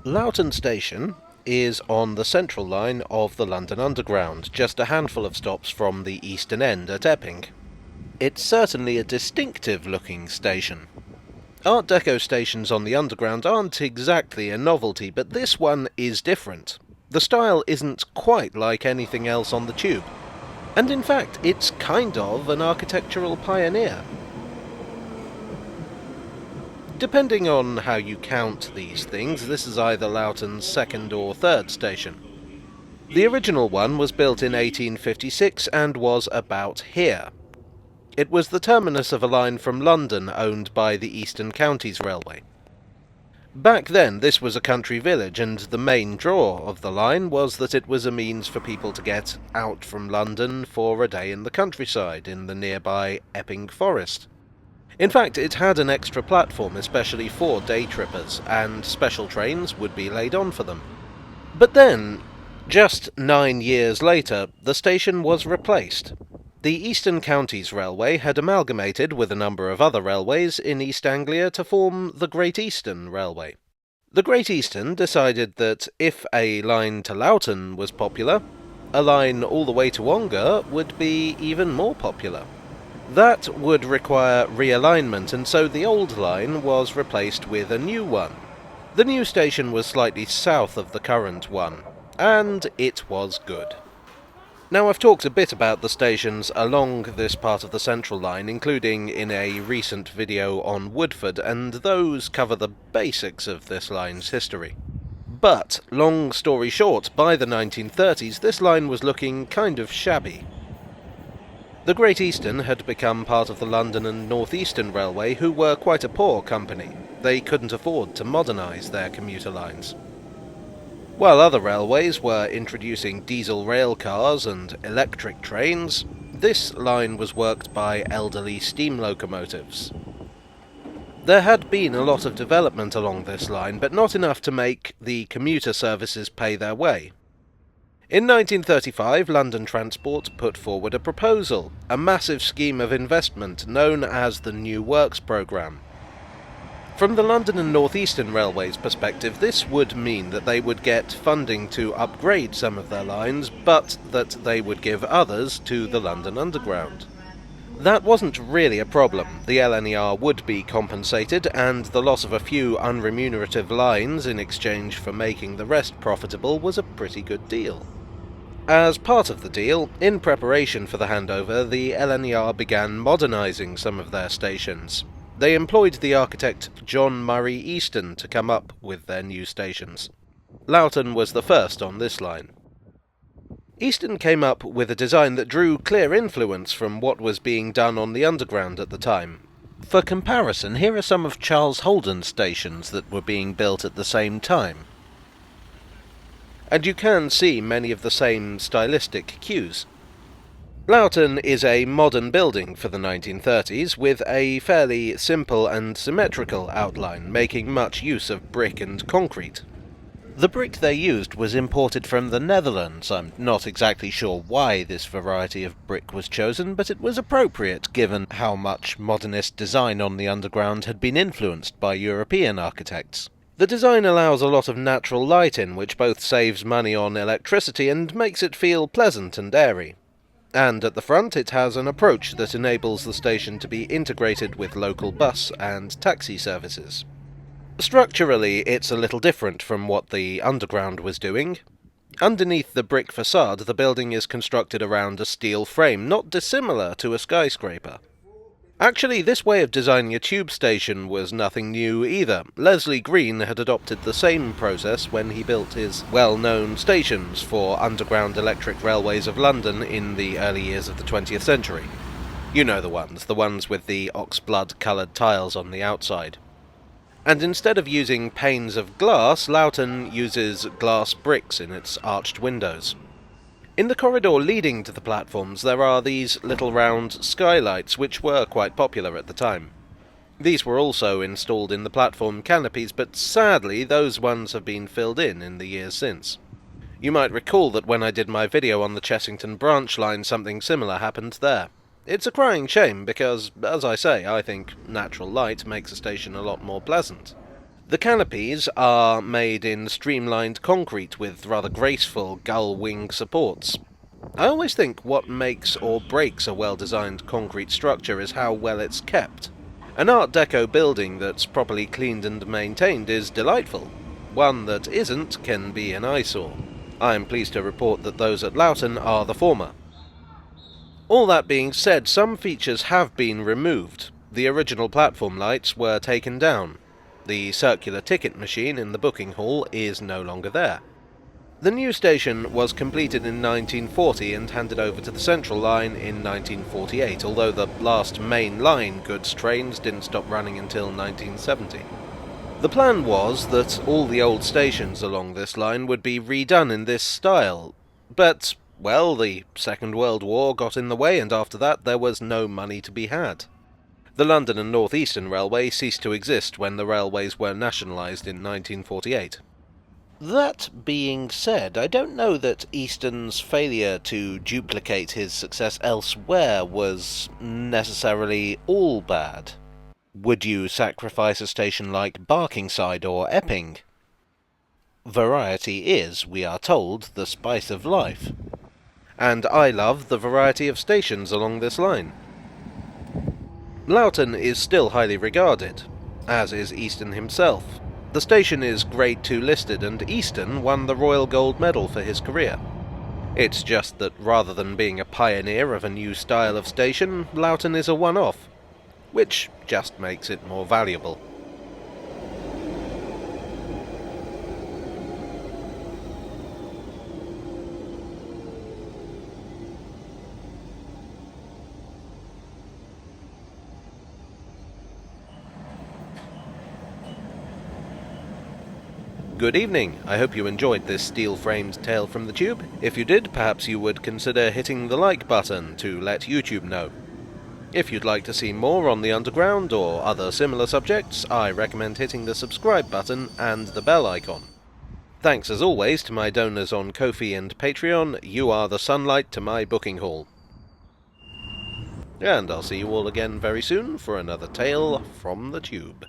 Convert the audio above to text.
Loughton Station is on the Central Line of the London Underground, just a handful of stops from the Eastern End at Epping. It's certainly a distinctive-looking station. Art Deco stations on the Underground aren't exactly a novelty, but this one is different. The style isn't quite like anything else on the Tube, and in fact, it's kind of an architectural pioneer. Depending on how you count these things, this is either Loughton's second or third station. The original one was built in 1856 and was about here. It was the terminus of a line from London owned by the Eastern Counties Railway. Back then, this was a country village, and the main draw of the line was that it was a means for people to get out from London for a day in the countryside in the nearby Epping Forest. In fact, it had an extra platform especially for day trippers, and special trains would be laid on for them. But then, just 9 years later, the station was replaced. The Eastern Counties Railway had amalgamated with a number of other railways in East Anglia to form the Great Eastern Railway. The Great Eastern decided that if a line to Loughton was popular, a line all the way to Ongar would be even more popular. That would require realignment, and so the old line was replaced with a new one. The new station was slightly south of the current one, and it was good. Now, I've talked a bit about the stations along this part of the Central Line, including in a recent video on Woodford, and those cover the basics of this line's history. But, long story short, by the 1930s this line was looking kind of shabby. The Great Eastern had become part of the London and North Eastern Railway, who were quite a poor company. They couldn't afford to modernise their commuter lines. While other railways were introducing diesel rail cars and electric trains, this line was worked by elderly steam locomotives. There had been a lot of development along this line, but not enough to make the commuter services pay their way. In 1935, London Transport put forward a proposal, a massive scheme of investment known as the New Works Programme. From the London and North Eastern Railway's perspective, this would mean that they would get funding to upgrade some of their lines, but that they would give others to the London Underground. That wasn't really a problem. The LNER would be compensated, and the loss of a few unremunerative lines in exchange for making the rest profitable was a pretty good deal. As part of the deal, in preparation for the handover, the LNER began modernising some of their stations. They employed the architect John Murray Easton to come up with their new stations. Loughton was the first on this line. Easton came up with a design that drew clear influence from what was being done on the Underground at the time. For comparison, here are some of Charles Holden's stations that were being built at the same time. And you can see many of the same stylistic cues. Loughton is a modern building for the 1930s, with a fairly simple and symmetrical outline, making much use of brick and concrete. The brick they used was imported from the Netherlands. I'm not exactly sure why this variety of brick was chosen, but it was appropriate given how much modernist design on the Underground had been influenced by European architects. The design allows a lot of natural light in, which both saves money on electricity and makes it feel pleasant and airy. And at the front it has an approach that enables the station to be integrated with local bus and taxi services. Structurally, it's a little different from what the Underground was doing. Underneath the brick facade, the building is constructed around a steel frame, not dissimilar to a skyscraper. Actually, this way of designing a tube station was nothing new either. Leslie Green had adopted the same process when he built his well-known stations for Underground Electric Railways of London in the early years of the 20th century. You know the ones with the oxblood-coloured tiles on the outside. And instead of using panes of glass, Loughton uses glass bricks in its arched windows. In the corridor leading to the platforms there are these little round skylights, which were quite popular at the time. These were also installed in the platform canopies, but sadly those ones have been filled in the years since. You might recall that when I did my video on the Chessington branch line, something similar happened there. It's a crying shame because, as I say, I think natural light makes a station a lot more pleasant. The canopies are made in streamlined concrete with rather graceful gull wing supports. I always think what makes or breaks a well-designed concrete structure is how well it's kept. An Art Deco building that's properly cleaned and maintained is delightful. One that isn't can be an eyesore. I am pleased to report that those at Loughton are the former. All that being said, some features have been removed. The original platform lights were taken down. The circular ticket machine in the booking hall is no longer there. The new station was completed in 1940 and handed over to the Central Line in 1948, although the last main line goods trains didn't stop running until 1970. The plan was that all the old stations along this line would be redone in this style, but, well, the Second World War got in the way, and after that there was no money to be had. The London and North Eastern Railway ceased to exist when the railways were nationalised in 1948. That being said, I don't know that Easton's failure to duplicate his success elsewhere was necessarily all bad. Would you sacrifice a station like Barkingside or Epping? Variety is, we are told, the spice of life. And I love the variety of stations along this line. Loughton is still highly regarded, as is Easton himself. The station is Grade 2 listed, and Easton won the Royal Gold Medal for his career. It's just that rather than being a pioneer of a new style of station, Loughton is a one-off, which just makes it more valuable. Good evening. I hope you enjoyed this steel-framed tale from the tube. If you did, perhaps you would consider hitting the like button to let YouTube know. If you'd like to see more on the Underground or other similar subjects, I recommend hitting the subscribe button and the bell icon. Thanks as always to my donors on Ko-fi and Patreon. You are the sunlight to my booking hall. And I'll see you all again very soon for another tale from the tube.